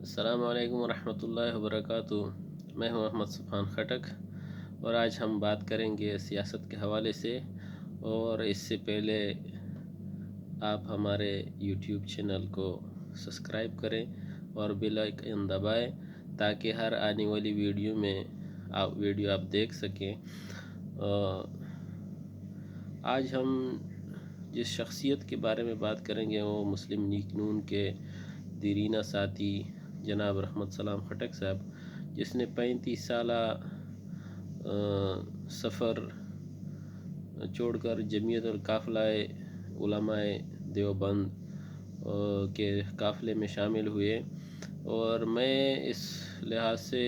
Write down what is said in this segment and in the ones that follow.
السلام علیکم ورحمۃ اللہ وبرکاتہ۔ میں ہوں احمد سبحان خٹک، اور آج ہم بات کریں گے سیاست کے حوالے سے۔ اور اس سے پہلے آپ ہمارے یوٹیوب چینل کو سبسکرائب کریں اور بیل آئیکن دبائیں تاکہ ہر آنے والی ویڈیو آپ دیکھ سکیں۔ آج ہم جس شخصیت کے بارے میں بات کریں گے وہ مسلم لیگ نون کے دیرینہ ساتھی جناب رحمت سلام خٹک صاحب، جس نے 35 سالہ سفر چھوڑ کر جمعیت القافلہ علماء دیوبند کے قافلے میں شامل ہوئے، اور میں اس لحاظ سے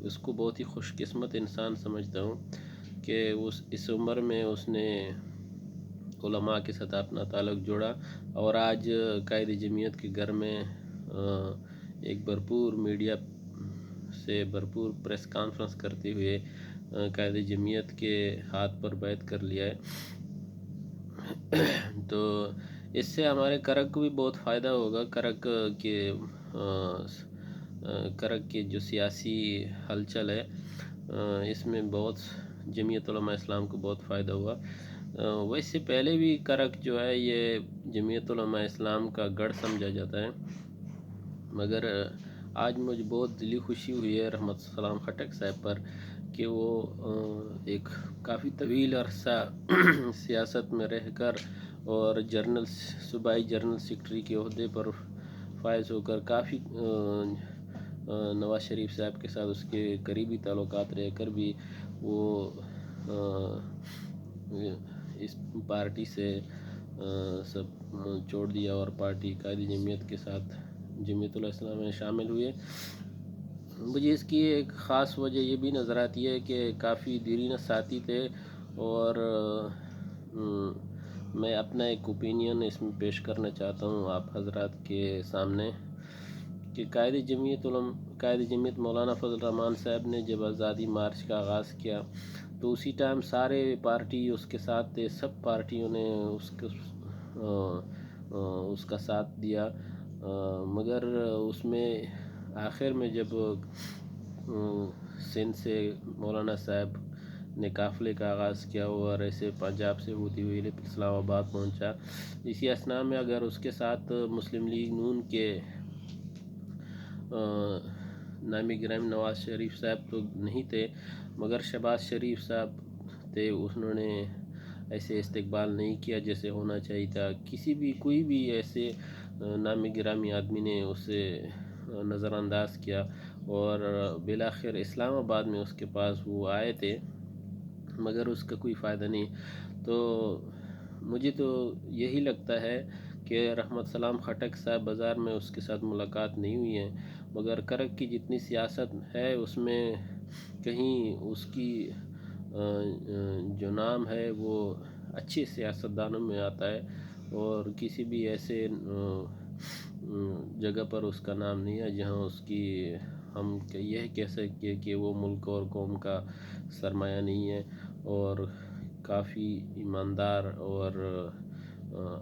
اس کو بہت ہی خوش قسمت انسان سمجھتا ہوں کہ اس عمر میں اس نے علماء کے ساتھ اپنا تعلق جوڑا، اور آج قائد جمعیت کے گھر میں ایک بھرپور میڈیا سے بھرپور پریس کانفرنس کرتے ہوئے قائد جمعیت کے ہاتھ پر بیعت کر لیا ہے۔ تو اس سے ہمارے کرک کو بھی بہت فائدہ ہوگا۔ کرک کے جو سیاسی ہلچل ہے اس میں بہت جمعیت علماء اسلام کو بہت فائدہ ہوا۔ ویسے پہلے بھی کرک جو ہے یہ جمعیت علماء اسلام کا گڑھ سمجھا جاتا ہے، مگر آج مجھے بہت دلی خوشی ہوئی ہے رحمت سلام خٹک صاحب پر کہ وہ ایک کافی طویل عرصہ سیاست میں رہ کر اور صوبائی جنرل سیکرٹری کے عہدے پر فائز ہو کر کافی نواز شریف صاحب کے ساتھ اس کے قریبی تعلقات رہ کر بھی وہ اس پارٹی سے سب چھوڑ دیا اور پارٹی قائد جمعیت کے ساتھ جمعیت الاسلام میں شامل ہوئے۔ مجھے اس کی ایک خاص وجہ یہ بھی نظر آتی ہے کہ کافی دیرینہ ساتھی تھے، اور میں اپنا ایک اوپینین اس میں پیش کرنا چاہتا ہوں آپ حضرات کے سامنے کہ قائد جمعیت مولانا فضل الرحمان صاحب نے جب آزادی مارچ کا آغاز کیا تو اسی ٹائم سارے پارٹی اس کے ساتھ تھے، سب پارٹیوں نے اس کا ساتھ دیا، مگر اس میں آخر میں جب سندھ سے مولانا صاحب نے قافلے کا آغاز کیا اور ایسے پنجاب سے ہوتی ہوئی اسلام آباد پہنچا، اسی اثناء میں اگر اس کے ساتھ مسلم لیگ نون کے نامی گرامی نواز شریف صاحب تو نہیں تھے، مگر شہباز شریف صاحب تھے، انہوں نے ایسے استقبال نہیں کیا جیسے ہونا چاہیے تھا۔ کوئی بھی ایسے نامی گرامی آدمی نے اسے نظر انداز کیا، اور بالآخر اسلام آباد میں اس کے پاس وہ آئے تھے، مگر اس کا کوئی فائدہ نہیں۔ تو مجھے تو یہی لگتا ہے کہ رحمت سلام خٹک صاحب بازار میں اس کے ساتھ ملاقات نہیں ہوئی ہے، مگر کرک کی جتنی سیاست ہے اس میں کہیں اس کی جو نام ہے وہ اچھے سیاستدانوں میں آتا ہے، اور کسی بھی ایسے جگہ پر اس کا نام نہیں ہے جہاں اس کی ہم یہ کہہ سکیں کہ وہ ملک اور قوم کا سرمایہ نہیں ہے، اور کافی ایماندار اور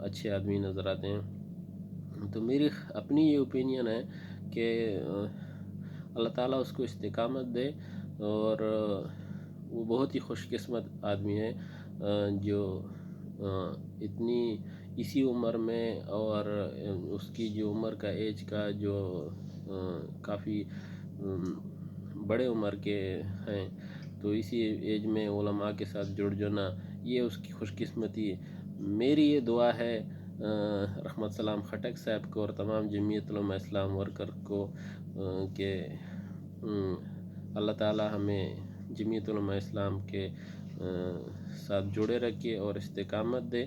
اچھے آدمی نظر آتے ہیں۔ تو میری اپنی یہ اوپینین ہے کہ اللہ تعالیٰ اس کو استقامت دے، اور وہ بہت ہی خوش قسمت آدمی ہے جو اسی عمر میں، اور اس کی جو عمر کا ایج کا جو کافی بڑے عمر کے ہیں، تو اسی ایج میں علماء کے ساتھ جڑ جانا یہ اس کی خوش قسمتی ہے۔ میری یہ دعا ہے رحمت سلام خٹک صاحب کو اور تمام جمعیت علماء اسلام ورکر کو کہ اللہ تعالیٰ ہمیں جمعیت علماء اسلام کے ساتھ جڑے رکھے اور استقامت دے،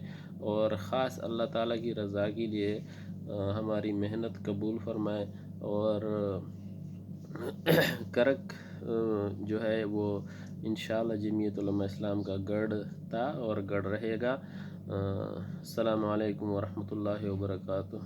اور خاص اللہ تعالیٰ کی رضا کے لیے ہماری محنت قبول فرمائے، اور کرک جو ہے وہ انشاءاللہ جمعیت علماء اسلام کا گڑھ تھا اور گڑھ رہے گا۔ السلام علیکم ورحمۃ اللہ وبرکاتہ۔